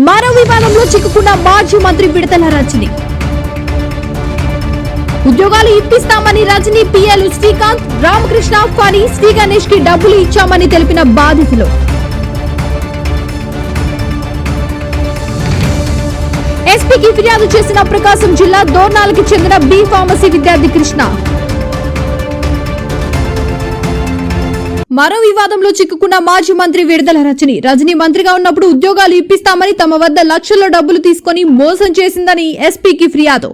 మరో వివాదంలో చిక్కుకున్న మాజీ మంత్రి విడతల రజని. ఉద్యోగాలు ఇప్పిస్తామని రజని పిఎల్ శ్రీకాంత్, రామకృష్ణ, ఫణి, శ్రీ గణేష్ కి డబ్బులు ఇచ్చామని తెలిపిన బాధితులు. ఎస్పీకి ఫిర్యాదు చేసిన ప్రకాశం జిల్లా దోర్నాలకి చెందిన బి ఫార్మసీ విద్యార్థి కృష్ణ. మరో వివాదంలో చిక్కుకున్న మాజీ మంత్రి విడతల రజని మంత్రిగా ఉన్నప్పుడు ఉద్యోగాలు ఇప్పిస్తామని తమ వద్ద లక్షల్లో డబ్బులు తీసుకుని మోసం చేసిందని ఎస్పీకి ఫిర్యాదు.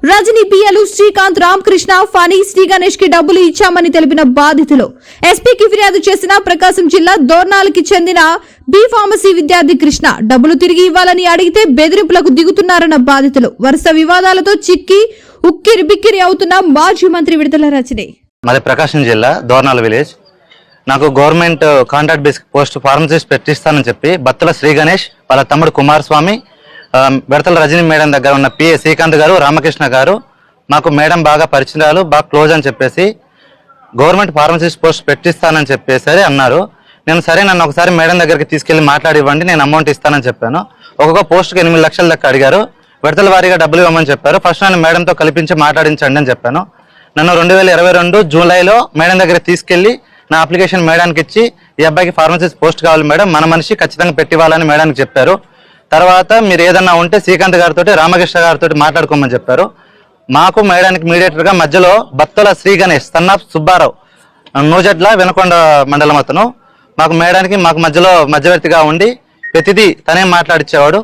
రజని పిఎల్ శ్రీకాంత్, రామకృష్ణ, ఫణి, శ్రీ గణేష్ కి డబ్బులు ఇచ్చామని తెలిపిన బాధితులు. ఎస్పీకి ఫిర్యాదు చేసిన ప్రకాశం జిల్లా దోర్నాలకి చెందిన బి ఫార్మసీ విద్యార్థి కృష్ణ డబ్బులు తిరిగి ఇవ్వాలని అడిగితే బెదిరింపులకు దిగుతున్నారన్న బాధితులు. వరుస వివాదాలతో చిక్కి ఉక్కిరి బిక్కిరి అవుతున్న మాజీ మంత్రి విడతల రజని. మాది ప్రకాశం జిల్లా దోర్నాల విలేజ్. నాకు government contract basic post pharmacist పెట్టిస్తానని చెప్పి బత్తల శ్రీ గణేష్, వాళ్ళ తమ్ముడు కుమారస్వామి, విడతల రజని మేడం దగ్గర ఉన్న పిఏ శ్రీకాంత్ గారు, రామకృష్ణ గారు మాకు మేడం బాగా పరిచయాలు, బాగా క్లోజ్ అని చెప్పేసి గవర్నమెంట్ ఫార్మసిస్ట్ పోస్ట్ పెట్టిస్తానని చెప్పేసి అన్నారు. నేను సరే నన్ను ఒకసారి మేడం దగ్గరికి తీసుకెళ్లి మాట్లాడి ఇవ్వండి, నేను అమౌంట్ ఇస్తానని చెప్పాను. ఒక్కొక్క పోస్ట్కి 8 లక్షల దాకా అడిగారు. విడతల వారీగా డబ్బులు ఇవ్వమని చెప్పారు. ఫస్ట్ నన్ను మేడంతో కల్పించి మాట్లాడించండి అని చెప్పాను. నన్ను 2022 జూలైలో మేడం దగ్గర తీసుకెళ్లి నా అప్లికేషన్ మేడానికి ఇచ్చి, ఈ అబ్బాయికి ఫార్మసిస్ట్ పోస్ట్ కావాలి మేడం, మన మనిషి ఖచ్చితంగా పెట్టివ్వాలని మేడానికి చెప్పారు. తర్వాత మీరు ఏదన్నా ఉంటే శ్రీకాంత్ గారితో, రామకృష్ణ గారితో మాట్లాడుకోమని చెప్పారు. మాకు మేడానికి మీడియేటర్గా మధ్యలో బత్తల శ్రీ గణేష్, సన్నాఫ్ సుబ్బారావు, నూజడ్ల వినకొండ మండలం అతను, మాకు మేడానికి మాకు మధ్యలో మధ్యవర్తిగా ఉండి ప్రతిదీ తనే మాట్లాడిచ్చేవాడు.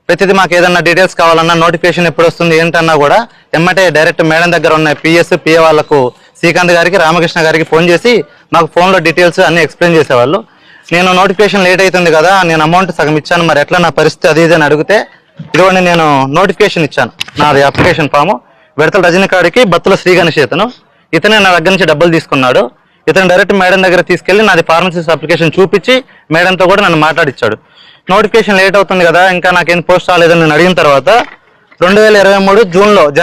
ప్రతిదీ మాకు ఏదన్నా డీటెయిల్స్ కావాలన్నా, నోటిఫికేషన్ ఎప్పుడు వస్తుంది ఏంటన్నా కూడా ఎమ్మటే డైరెక్ట్ మేడం దగ్గర ఉన్న పిఎస్, పిఏ వాళ్లకు శ్రీకాంత్ గారికి, రామకృష్ణ గారికి ఫోన్ చేసి మాకు ఫోన్లో డీటెయిల్స్ అన్ని ఎక్స్ప్లెయిన్ చేసేవాళ్ళు. నేను నోటిఫికేషన్ లేట్ అవుతుంది కదా, నేను అమౌంట్ సగం ఇచ్చాను, మరి ఎట్లా నా పరిస్థితి అది ఇది అని అడిగితే, ఇదిగోండి నేను నోటిఫికేషన్ ఇచ్చాను, నాది అప్లికేషన్ ఫాము, విడతల రజని కాడికి బత్తుల శ్రీ గణేష్ ఇతనే నా దగ్గర నుంచి డబ్బులు తీసుకున్నాడు. ఇతను డైరెక్ట్ మేడం దగ్గర తీసుకెళ్లి నాది ఫార్మసిస్ట్ అప్లికేషన్ చూపించి మేడంతో కూడా నన్ను మాట్లాడిచ్చాడు. నోటిఫికేషన్ లేట్ అవుతుంది కదా, ఇంకా నాకేం పోస్ట్ రాలేదని నేను అడిగిన తర్వాత 2023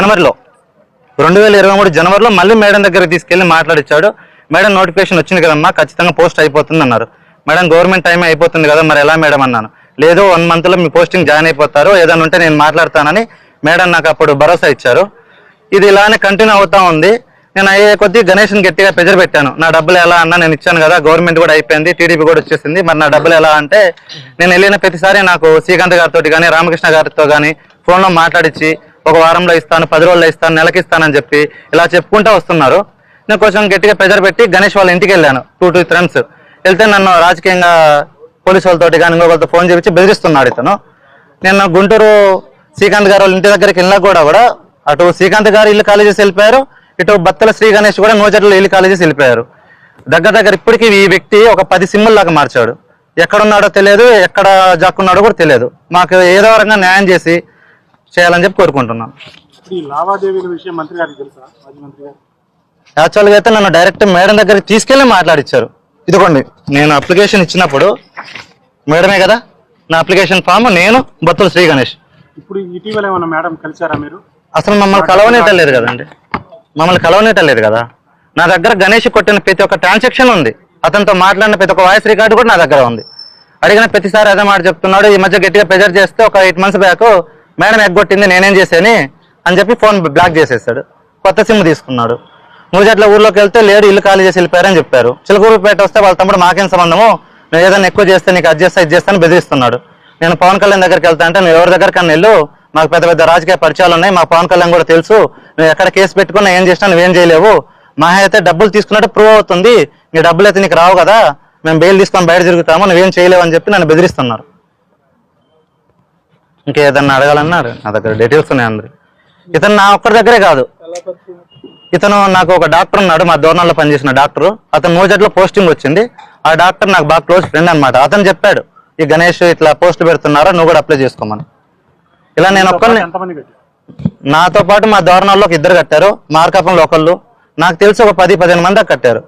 జనవరిలో మళ్ళీ మేడం దగ్గరికి తీసుకెళ్లి మాట్లాడిచ్చాడు. మేడం నోటిఫికేషన్ వచ్చింది కదమ్మా, ఖచ్చితంగా పోస్ట్ అయిపోతుంది అన్నారు. మేడం గవర్నమెంట్ టైం అయిపోతుంది కదా, మరి ఎలా మేడం అన్నాను. లేదు 1 మంత్లో మీ పోస్టింగ్ జాయిన్ అయిపోతారు, ఏదైనా ఉంటే నేను మాట్లాడతానని మేడం నాకు అప్పుడు భరోసా ఇచ్చారు. ఇది ఇలానే కంటిన్యూ అవుతా ఉంది. నేను అయ్యే కొద్దీ గణేష్ని గట్టిగా ప్రెజర్ పెట్టాను. నా డబ్బులు ఎలా అన్నా, నేను ఇచ్చాను కదా, గవర్నమెంట్ కూడా అయిపోయింది, టీడీపీ కూడా వచ్చేసింది, మరి నా డబ్బులు ఎలా అంటే, నేను వెళ్ళిన ప్రతిసారి నాకు శ్రీకాంత్ గారితో కానీ రామకృష్ణ గారితో కానీ ఫోన్లో మాట్లాడించి ఒక వారంలో ఇస్తాను, 10 రోజుల్లో ఇస్తాను, నెలకి ఇస్తానని చెప్పి ఇలా చెప్పుకుంటూ వస్తున్నారు. నేను కొంచెం గట్టిగా ప్రెజర్ పెట్టి గణేష్ వాళ్ళ ఇంటికి వెళ్ళాను 2 times. వెళ్తే నన్ను రాజకీయంగా పోలీసు వాళ్ళతో కానీ ఇంకొకరితో ఫోన్ చేపించి బెదిరిస్తున్నాడు ఇతను. నేను గుంటూరు శ్రీకాంత్ గారు వాళ్ళ ఇంటి దగ్గరికి వెళ్ళినా కూడా అటు శ్రీకాంత్ గారు ఇల్లు ఖాళీ చేసి వెళ్ళిపోయారు, ఇటు బత్తల శ్రీ గణేష్ కూడా నూజట్లో ఇల్లు ఖాళీ చేసి వెళ్ళిపోయారు. దగ్గర ఇప్పటికీ ఈ వ్యక్తి ఒక 10 సిమ్ముల లాగా మార్చాడు. ఎక్కడున్నాడో తెలియదు, ఎక్కడ జాక్కున్నాడో కూడా తెలియదు. మాకు ఏదో రకంగా న్యాయం చేసి చేయాలని చెప్పి కోరుకుంటున్నాను. యాక్చువల్గా అయితే నన్ను డైరెక్ట్ మేడం దగ్గరికి తీసుకెళ్లి మాట్లాడిచ్చారు. ఇదిగోండి నేను అప్లికేషన్ ఇచ్చినప్పుడు మేడమే కదా నా అప్లికేషన్ ఫామ్, నేను బత్తుల శ్రీ గణేష్. ఇప్పుడు ఇటీవల ఏమన్నా మేడం కలిసారా మీరు? అసలు మమ్మల్ని కలవనేటలేదు కదండి, కదా. నా దగ్గర గణేష్ కొట్టిన ప్రతి ఒక్క ట్రాన్సాక్షన్ ఉంది, అతనితో మాట్లాడిన ప్రతి ఒక్క వాయిస్ రికార్డు కూడా నా దగ్గర ఉంది. అడిగిన ప్రతిసారి అదే మాట చెప్తున్నాడు. ఈ మధ్య గట్టిగా ప్రెజర్ చేస్తే ఒక 8 months బ్యాక్ మేడం ఎగ్గొట్టింది, నేనేం చేశాని అని చెప్పి ఫోన్ బ్లాక్ చేసేసాడు. కొత్త సిమ్ తీసుకున్నాడు. నూజట్ల ఊర్లోకి వెళ్తే లేడు, ఇల్లు ఖాళీ చేసి వెళ్ళిపోయారని చెప్పారు. చిలకూరుపేట వస్తే వాళ్ళ తమ్ముడు మాకేం సంబంధము, నేను ఏదైనా ఎక్కువ చేస్తే నీకు అది చేస్తాను బెదిరిస్తున్నాడు. నేను పవన్ కళ్యాణ్ దగ్గరికి వెళ్తా అంటే, నువ్వు ఎవరి దగ్గరకన్నా వెళ్ళు, మాకు పెద్ద పెద్ద రాజకీయ పరిచయాలు ఉన్నాయి, మా పవన్ కళ్యాణ్ కూడా తెలుసు, నువ్వు ఎక్కడ కేసు పెట్టుకున్నా ఏం చేసినా నువ్వేం చేయలేవు, మా అయితే డబ్బులు తీసుకున్నట్టు ప్రూవ్ అవుతుంది, నీ డబ్బులు అయితే నీకు రావు కదా, మేము బెయిల్ తీసుకొని బయట తిరుగుతాము, నువ్వేం చేయలేవు అని చెప్పి నన్ను బెదిరిస్తున్నారు. ఇంకేదన్నా అడగాలన్నారు, నా దగ్గర డీటెయిల్స్ ఉన్నాయి అందరు. ఇతను నా ఒక్కరి దగ్గరే కాదు, ఇతను నాకు ఒక డాక్టర్ ఉన్నాడు, మా దోర్నాల్లో పనిచేసిన డాక్టర్, అతను నూజట్లో పోస్టింగ్ వచ్చింది. ఆ డాక్టర్ నాకు బాగా క్లోజ్ ఫ్రెండ్ అనమాట. అతను చెప్పాడు, ఈ గణేష్ ఇట్లా పోస్ట్ పెడుతున్నారా, నువ్వు కూడా అప్లై చేసుకోమని. ఇలా నేను ఒక్కరిని, నాతో పాటు మా దోర్నాల్లో 2 కట్టారు, మార్కాపంలో ఒకళ్ళు, నాకు తెలిసి ఒక 10-15 మంది కట్టారు.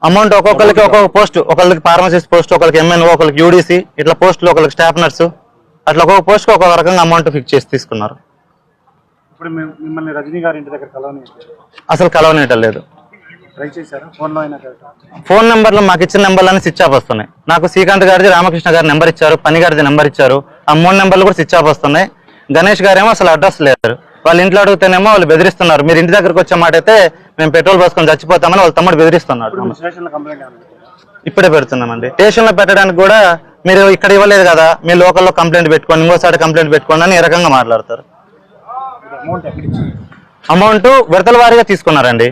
అమౌంట్ ఒక్కొక్కరికి ఒక్కొక్క పోస్ట్, ఒకళ్ళకి ఫార్మసిస్ట్ పోస్ట్, ఒకరికి ఎంఎన్ఓ, ఒకరికి యూడీసీ, ఇట్లా పోస్టులు, ఒకరికి స్టాఫ్ నర్సు, అట్లా ఒక్కొక్క పోస్ట్కి ఒక్కొక్క రకంగా అమౌంట్ ఫిక్స్ చేసి తీసుకున్నారు. ఇప్పుడు మిమ్మల్ని రజనీ గారి ఇంటి దగ్గర అసలు కలవనేయటం లేదు. ట్రై చేశారా ఫోన్లో అయినా కదా? ఫోన్ నెంబర్లు మాకు ఇచ్చిన నెంబర్లన్నీ స్విచ్ ఆఫ్ వస్తున్నాయి. నాకు శ్రీకాంత్ గారిది, రామకృష్ణ గారి నెంబర్ ఇచ్చారు, పని గారిది నెంబర్ ఇచ్చారు. ఆ 3 నెంబర్లు కూడా స్విచ్ ఆఫ్ వస్తున్నాయి. గణేష్ గారేమో అసలు అడ్రస్ లేరు. వాళ్ళ ఇంట్లో అడిగితేనేమో వాళ్ళు బెదిరిస్తున్నారు. మీరు ఇంటి దగ్గరకు వచ్చే మాట అయితే మేము పెట్రోల్ పోసుకొని చచ్చిపోతామని వాళ్ళ తమ్ముడు బెదిరిస్తున్నాడు. ఇప్పుడు స్టేషన్లో కంప్లైంట్ ఏమైనా పెట్టారా? ఇప్పుడే పెడుతున్నామండి. స్టేషన్లో పెట్టడానికి కూడా మీరు ఇక్కడ ఇవ్వలేదు కదా, మీ లోకల్లో కంప్లైంట్ పెట్టుకోండి, ఇంకోసారి కంప్లైంట్ పెట్టుకోండి అని ఈ రకంగా మాట్లాడతారు. అమౌంట్ ఎక్కడిచ్చి? అమౌంట్ విడతల వారీగా తీసుకున్నారండి.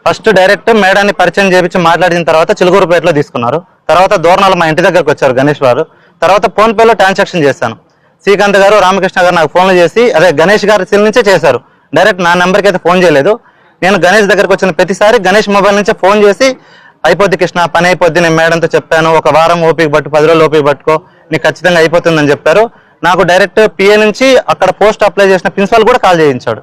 ఫస్ట్ డైరెక్ట్ మేడాన్ని పరిచయం చేయించి మాట్లాడిన తర్వాత చిలుకూరుపేటలో తీసుకున్నారు. తర్వాత దూరణాలు మా ఇంటి దగ్గరకు వచ్చారు గణేష్ వారు. తర్వాత ఫోన్ పేలో ట్రాన్సాక్షన్ చేశాను. శ్రీకాంత్ గారు, రామకృష్ణ గారు నాకు ఫోన్లు చేసి అదే గణేష్ గారి సెల్ నుంచే చేశారు. డైరెక్ట్ నా నెంబర్కి అయితే ఫోన్ చేయలేదు. నేను గణేష్ దగ్గరకు వచ్చిన ప్రతిసారి గణేష్ మొబైల్ నుంచే ఫోన్ చేసి అయిపోద్ది కృష్ణ, పని అయిపోద్ది, నేను మేడంతో చెప్పాను, ఒక వారం ఓపిక పట్టు, 10 రోజులు ఓపిక పట్టుకో, నీకు ఖచ్చితంగా అయిపోతుందని చెప్పారు. నాకు డైరెక్ట్ పిఏ నుంచి అక్కడ పోస్ట్ అప్లై చేసిన ప్రిన్సిపల్ కూడా కాల్ చేయించాడు.